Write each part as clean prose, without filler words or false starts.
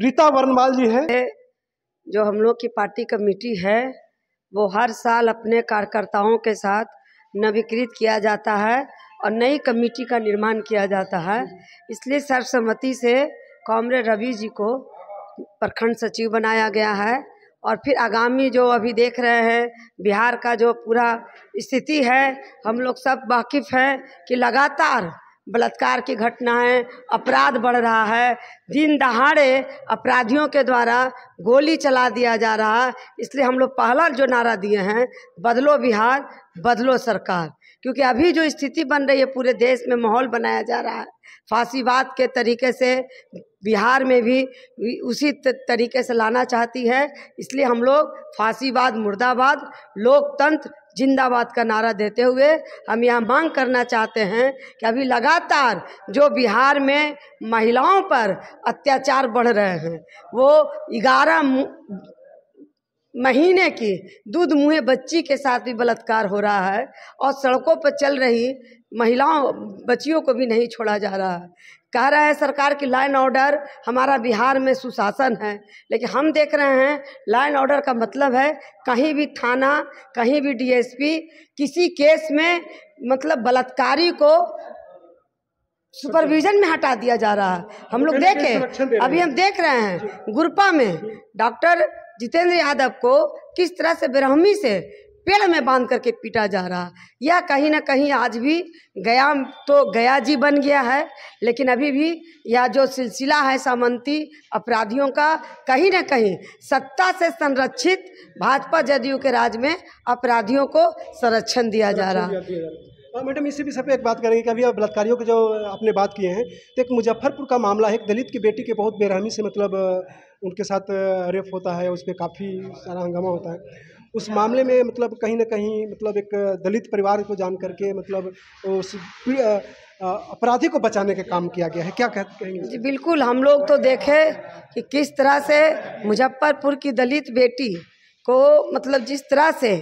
रीता वर्णमाल जी हैं। जो हम लोग की पार्टी कमेटी है वो हर साल अपने कार्यकर्ताओं के साथ नवीकृत किया जाता है और नई कमेटी का निर्माण किया जाता है। इसलिए सर्वसम्मति से कॉमरेड रवि जी को प्रखंड सचिव बनाया गया है। और फिर आगामी जो अभी देख रहे हैं बिहार का जो पूरा स्थिति है, हम लोग सब वाकिफ़ हैं कि लगातार बलात्कार की घटनाएं, अपराध बढ़ रहा है, दिन दहाड़े अपराधियों के द्वारा गोली चला दिया जा रहा है। इसलिए हम लोग पहला जो नारा दिए हैं, बदलो बिहार बदलो सरकार, क्योंकि अभी जो स्थिति बन रही है पूरे देश में माहौल बनाया जा रहा है फांसीवाद के तरीके से, बिहार में भी उसी तरीके से लाना चाहती है। इसलिए हम लोग फांसीवाद मुर्दाबाद, लोकतंत्र जिंदाबाद का नारा देते हुए हम यहाँ मांग करना चाहते हैं कि अभी लगातार जो बिहार में महिलाओं पर अत्याचार बढ़ रहे हैं, वो 11 महीने की दूध मुहे बच्ची के साथ भी बलात्कार हो रहा है और सड़कों पर चल रही महिलाओं बच्चियों को भी नहीं छोड़ा जा रहा है। कह रहा है सरकार की लाइन ऑर्डर, हमारा बिहार में सुशासन है, लेकिन हम देख रहे हैं लाइन ऑर्डर का मतलब है कहीं भी थाना, कहीं भी डीएसपी किसी केस में मतलब बलात्कारी को सुपरविजन में हटा दिया जा रहा है। हम लोग देखें, अभी हम देख रहे हैं गुरपा में डॉक्टर जितेंद्र यादव को किस तरह से बेरहमी से पेड़ में बांध करके पीटा जा रहा है। यह कहीं ना कहीं आज भी गया तो गया जी बन गया है, लेकिन अभी भी यह जो सिलसिला है सामंती अपराधियों का, कहीं ना कहीं सत्ता से संरक्षित भाजपा जदयू के राज में अपराधियों को संरक्षण दिया जा रहा है। मैडम, इसी विषय पे एक बात करेंगे कि अभी आप बलात्कारियों की जो आपने बात किए हैं, तो एक मुजफ्फरपुर का मामला है, एक दलित की बेटी के बहुत बेरहमी से मतलब उनके साथ रेप होता है, उस पर काफ़ी सारा हंगामा होता है। उस मामले में मतलब कहीं ना कहीं मतलब एक दलित परिवार को जान करके मतलब उस अपराधी को बचाने का काम किया गया है, क्या कहेंगे? जी बिल्कुल, हम लोग तो देखे कि किस तरह से मुजफ्फरपुर की दलित बेटी को मतलब जिस तरह से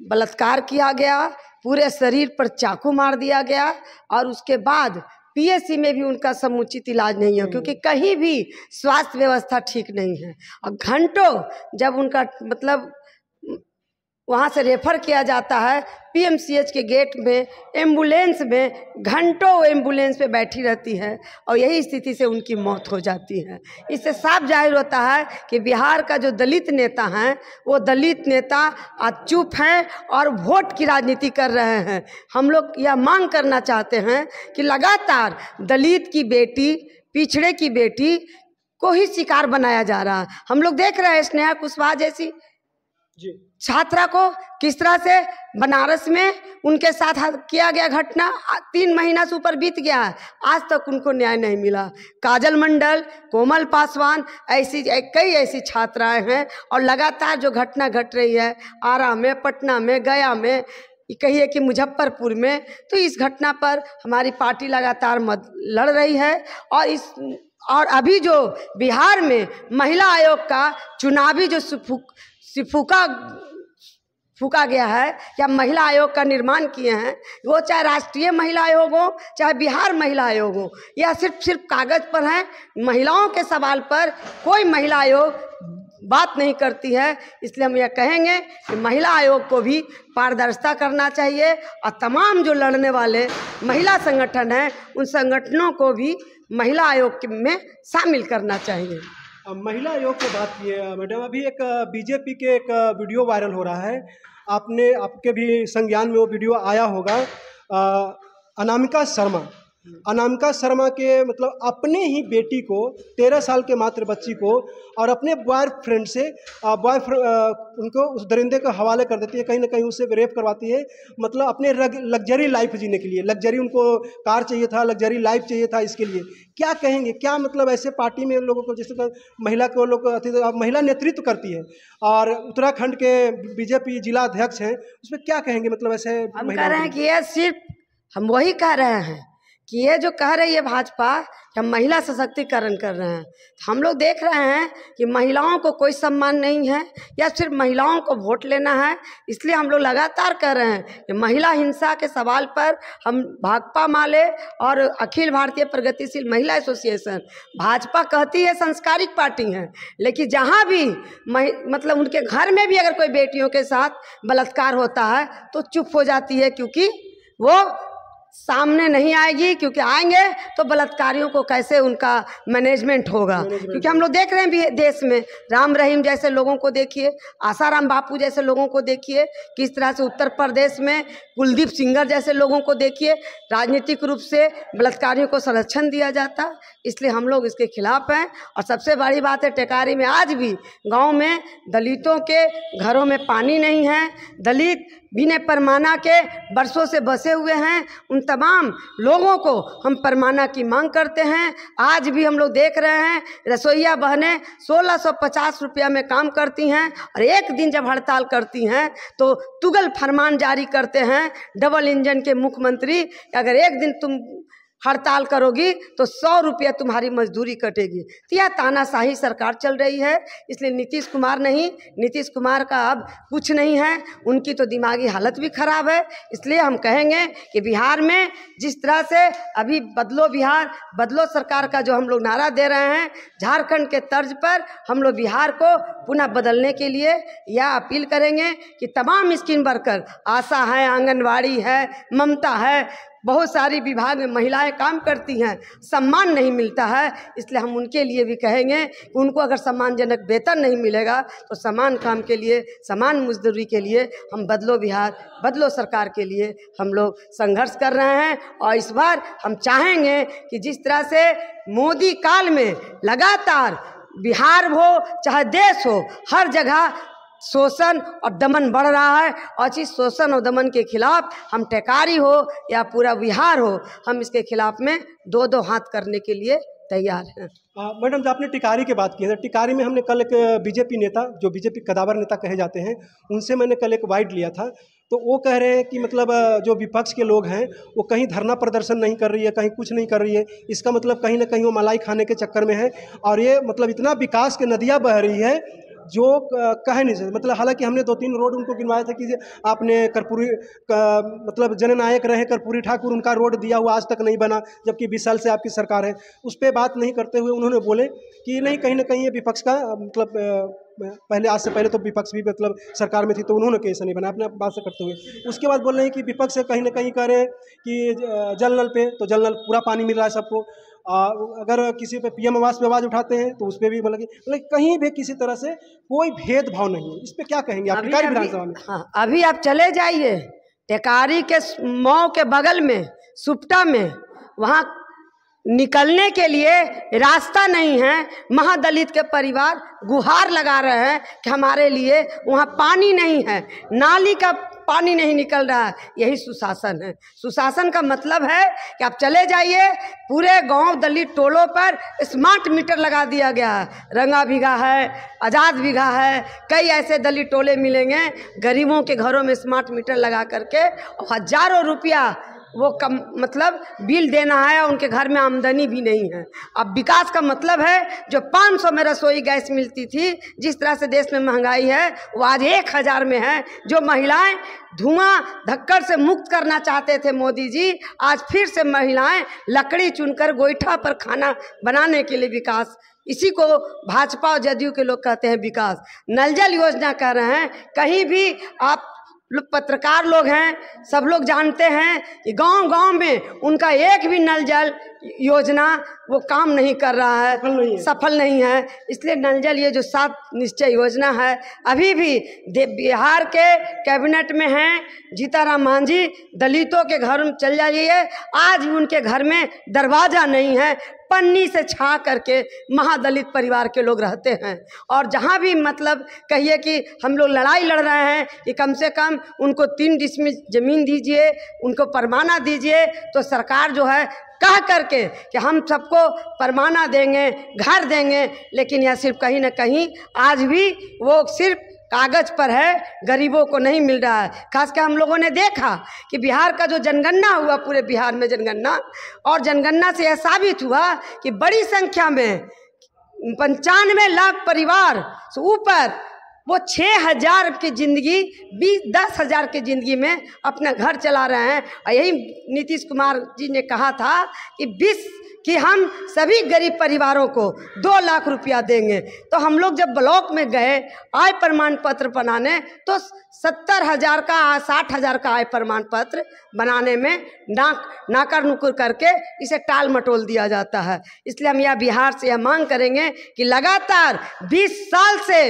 बलात्कार किया गया, पूरे शरीर पर चाकू मार दिया गया और उसके बाद पीएचसी में भी उनका समुचित इलाज नहीं है, क्योंकि कहीं भी स्वास्थ्य व्यवस्था ठीक नहीं है। और घंटों जब उनका मतलब वहाँ से रेफर किया जाता है पीएमसीएच के गेट में, एम्बुलेंस में घंटों एम्बुलेंस पे बैठी रहती है और यही स्थिति से उनकी मौत हो जाती है। इससे साफ जाहिर होता है कि बिहार का जो दलित नेता हैं वो दलित नेता आज चुप हैं और वोट की राजनीति कर रहे हैं। हम लोग यह मांग करना चाहते हैं कि लगातार दलित की बेटी, पिछड़े की बेटी को ही शिकार बनाया जा रहा है। हम लोग देख रहे हैं स्नेहा कुशवाहा जैसी छात्रा को किस तरह से बनारस में उनके साथ किया गया घटना, 3 महीना से ऊपर बीत गया है, आज तक उनको न्याय नहीं मिला। काजल मंडल, कोमल पासवान, ऐसी कई ऐसी छात्राएं हैं और लगातार जो घटना घट रही है आरा में, पटना में, गया में, कहिए कि मुजफ्फरपुर में, तो इस घटना पर हमारी पार्टी लगातार लड़ रही है। और अभी जो बिहार में महिला आयोग का चुनावी जो फूका गया है या महिला आयोग का निर्माण किए हैं, वो चाहे राष्ट्रीय महिला आयोग हो चाहे बिहार महिला आयोग हो, या सिर्फ कागज पर है। महिलाओं के सवाल पर कोई महिला आयोग बात नहीं करती है। इसलिए हम यह कहेंगे कि महिला आयोग को भी पारदर्शिता करना चाहिए और तमाम जो लड़ने वाले महिला संगठन हैं उन संगठनों को भी महिला आयोग में शामिल करना चाहिए। महिला आयोग की बात की है मैडम, अभी एक बीजेपी के एक वीडियो वायरल हो रहा है, आपके भी संज्ञान में वो वीडियो आया होगा। अनामिका शर्मा के मतलब अपने ही बेटी को, 13 साल के मात्र बच्ची को और अपने बॉयफ्रेंड से उनको उस दरिंदे के हवाले कर देती है, कहीं ना कहीं उससे रेप करवाती है, मतलब अपने लग्जरी लाइफ जीने के लिए। लग्जरी उनको कार चाहिए था, लग्जरी लाइफ चाहिए था, इसके लिए क्या कहेंगे? क्या मतलब ऐसे पार्टी में लोगों को, जैसे महिला को लोग महिला नेतृत्व करती है और उत्तराखंड के बीजेपी जिला अध्यक्ष हैं, उसमें क्या कहेंगे? मतलब ऐसे हम कह रहे हैं कि ये सिर्फ हम वही कह रहे हैं कि ये जो कह रही है भाजपा कि हम महिला सशक्तिकरण कर रहे हैं, हम लोग देख रहे हैं कि महिलाओं को कोई सम्मान नहीं है या सिर्फ महिलाओं को वोट लेना है। इसलिए हम लोग लगातार कह रहे हैं कि महिला हिंसा के सवाल पर हम भाकपा माले और अखिल भारतीय प्रगतिशील महिला एसोसिएशन, भाजपा कहती है संस्कारिक पार्टी है, लेकिन जहाँ भी मतलब उनके घर में भी अगर कोई बेटियों के साथ बलात्कार होता है तो चुप हो जाती है, क्योंकि वो सामने नहीं आएगी, क्योंकि आएंगे तो बलात्कारियों को कैसे उनका मैनेजमेंट होगा। क्योंकि हम लोग देख रहे हैं देश में राम रहीम जैसे लोगों को देखिए, आसाराम बापू जैसे लोगों को देखिए, किस तरह से उत्तर प्रदेश में कुलदीप सिंगर जैसे लोगों को देखिए, राजनीतिक रूप से बलात्कारियों को संरक्षण दिया जाता। इसलिए हम लोग इसके खिलाफ हैं। और सबसे बड़ी बात है, टेकारी में आज भी गाँव में दलितों के घरों में पानी नहीं है। दलित बिना परमाना के बरसों से बसे हुए हैं। उन तमाम लोगों को हम परमाना की मांग करते हैं। आज भी हम लोग देख रहे हैं रसोईया बहनें 1650 रुपया में काम करती हैं, और एक दिन जब हड़ताल करती हैं तो तुगल फरमान जारी करते हैं डबल इंजन के मुख्यमंत्री, अगर एक दिन तुम हड़ताल करोगी तो 100 रुपया तुम्हारी मजदूरी कटेगी। तो यह तानाशाही सरकार चल रही है। इसलिए नीतीश कुमार नहीं, नीतीश कुमार का अब कुछ नहीं है, उनकी तो दिमागी हालत भी खराब है। इसलिए हम कहेंगे कि बिहार में जिस तरह से अभी बदलो बिहार, बदलो सरकार का जो हम लोग नारा दे रहे हैं, झारखंड के तर्ज पर हम लोग बिहार को पुनः बदलने के लिए यह अपील करेंगे कि तमाम स्कीम वर्कर, आशा है, आंगनवाड़ी है, ममता है, बहुत सारी विभाग में महिलाएं काम करती हैं, सम्मान नहीं मिलता है। इसलिए हम उनके लिए भी कहेंगे कि उनको अगर सम्मानजनक वेतन नहीं मिलेगा तो समान काम के लिए, समान मजदूरी के लिए हम बदलो बिहार, बदलो सरकार के लिए हम लोग संघर्ष कर रहे हैं। और इस बार हम चाहेंगे कि जिस तरह से मोदी काल में लगातार बिहार हो चाहे देश हो, हर जगह शोषण और दमन बढ़ रहा है, और इस शोषण और दमन के खिलाफ हम टेकारी हो या पूरा बिहार हो, हम इसके खिलाफ में दो दो हाथ करने के लिए तैयार हैं। मैडम, जो आपने टिकारी की बात की है, टिकारी में हमने कल एक बीजेपी नेता, जो बीजेपी कदावर नेता कहे जाते हैं, उनसे मैंने कल एक वाइड लिया था। तो वो कह रहे हैं कि मतलब जो विपक्ष के लोग हैं वो कहीं धरना प्रदर्शन नहीं कर रही है, कहीं कुछ नहीं कर रही है। इसका मतलब कहीं ना कहीं वो मलाई खाने के चक्कर में है, और ये मतलब इतना विकास की नदियाँ बह रही है जो कह नहीं सकते। मतलब हालांकि हमने 2-3 रोड उनको गिनवाए थे कि आपने कर्पूरी मतलब जननायक रहे कर्पूरी ठाकुर, उनका रोड दिया हुआ आज तक नहीं बना, जबकि 20 साल से आपकी सरकार है। उस पर बात नहीं करते हुए उन्होंने बोले कि नहीं, कहीं ना कहीं ये विपक्ष का मतलब पहले, आज से पहले तो विपक्ष भी मतलब सरकार में थी तो उन्होंने कैसे नहीं बना, अपने बात से करते हुए। उसके बाद बोल रहे हैं कि विपक्ष से कहीं ना कहीं कह रहे हैं कि जल नल पे, तो जल नल पूरा पानी मिल रहा है सबको। अगर किसी पे पीएम आवास पे आवाज़ उठाते हैं तो उस पर भी मतलब कहीं भी किसी तरह से कोई भेदभाव नहीं है। इस पर क्या कहेंगे आप टिकारी विधानसभा में? हाँ, अभी आप चले जाइए टेकारी के मऊ के बगल में सुपटा में, वहाँ निकलने के लिए रास्ता नहीं है। महादलित के परिवार गुहार लगा रहे हैं कि हमारे लिए वहाँ पानी नहीं है, नाली का पानी नहीं निकल रहा है। यही सुशासन है। सुशासन का मतलब है कि आप चले जाइए, पूरे गांव दलित टोलों पर स्मार्ट मीटर लगा दिया गया है। रंगा भिगा है, आज़ाद भिगा है, कई ऐसे दलित टोले मिलेंगे गरीबों के घरों में स्मार्ट मीटर लगा करके हज़ारों रुपया वो कम मतलब बिल देना है, और उनके घर में आमदनी भी नहीं है। अब विकास का मतलब है जो 500 में रसोई गैस मिलती थी, जिस तरह से देश में महंगाई है वो आज 1000 में है। जो महिलाएं धुआं धक्कर से मुक्त करना चाहते थे मोदी जी, आज फिर से महिलाएं लकड़ी चुनकर गोईठा पर खाना बनाने के लिए विकास, इसी को भाजपा और जदयू के लोग कहते हैं विकास। नल जल योजना कह रहे हैं, कहीं भी आप पत्रकार लोग हैं, सब लोग जानते हैं कि गांव-गांव में उनका एक भी नल जल योजना वो काम नहीं कर रहा है, सफल नहीं है। इसलिए नल जल ये जो 7 निश्चय योजना है अभी भी बिहार के कैबिनेट में है। जीताराम मांझी दलितों के घर में चल जाइए, आज भी उनके घर में दरवाज़ा नहीं है, पन्नी से छा करके महादलित परिवार के लोग रहते हैं। और जहाँ भी मतलब कहिए कि हम लोग लड़ाई लड़ रहे हैं कि कम से कम उनको 3 डिसमिल ज़मीन दीजिए, उनको परमाना दीजिए, तो सरकार जो है कह करके कि हम सबको परमाना देंगे, घर देंगे, लेकिन यह सिर्फ कहीं ना कहीं आज भी वो सिर्फ कागज पर है, गरीबों को नहीं मिल रहा है। खासकर हम लोगों ने देखा कि बिहार का जो जनगणना हुआ, पूरे बिहार में जनगणना, और जनगणना से यह साबित हुआ कि बड़ी संख्या में 95 लाख परिवार से ऊपर वो 6,000 की ज़िंदगी 10,000 की ज़िंदगी में अपना घर चला रहे हैं। और यही नीतीश कुमार जी ने कहा था कि हम सभी गरीब परिवारों को 2 लाख रुपया देंगे। तो हम लोग जब ब्लॉक में गए आय प्रमाण पत्र बनाने, तो 70,000 का 60,000 का आय प्रमाण पत्र बनाने में नाकर नुकुर करके इसे टाल मटोल दिया जाता है। इसलिए हम यह बिहार से यह मांग करेंगे कि लगातार 20 साल से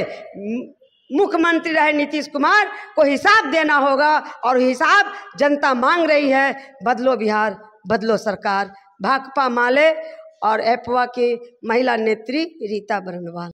मुख्यमंत्री रहे नीतीश कुमार को हिसाब देना होगा, और हिसाब जनता मांग रही है। बदलो बिहार, बदलो सरकार। भाकपा माले और एपवा की महिला नेत्री रीता बरनवाल।